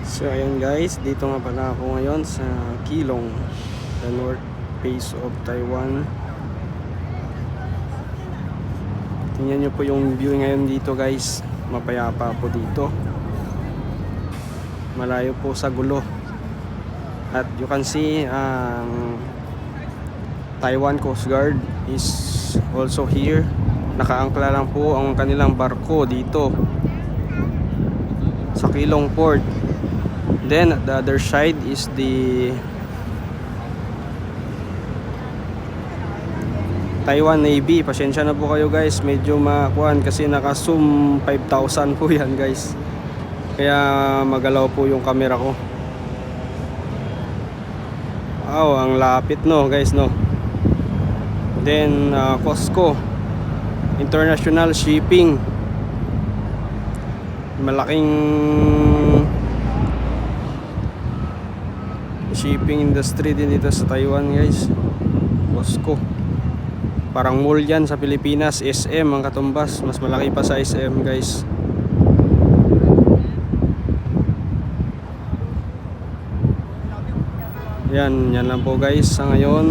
So ayun guys, dito nga pala ako ngayon sa Keelung, the north face of Taiwan. Tingnan nyo po yung view ngayon dito guys. Mapayapa po dito, malayo po sa gulo. At you can see Taiwan Coast Guard is also here. Nakaangkla lang po ang kanilang barko dito sa Keelung Port. Then at the other side is the Taiwan Navy. Pasensya na po kayo guys, medyo makuan kasi naka-zoom 5,000 po yan guys, kaya magalaw po yung camera ko. Wow, ang lapit no guys no. Then COSCO International Shipping, malaking shipping industry din dito sa Taiwan guys. COSCO, parang mall yan sa Pilipinas. SM ang katumbas, mas malaki pa sa SM guys. Yan lang po guys sa ngayon.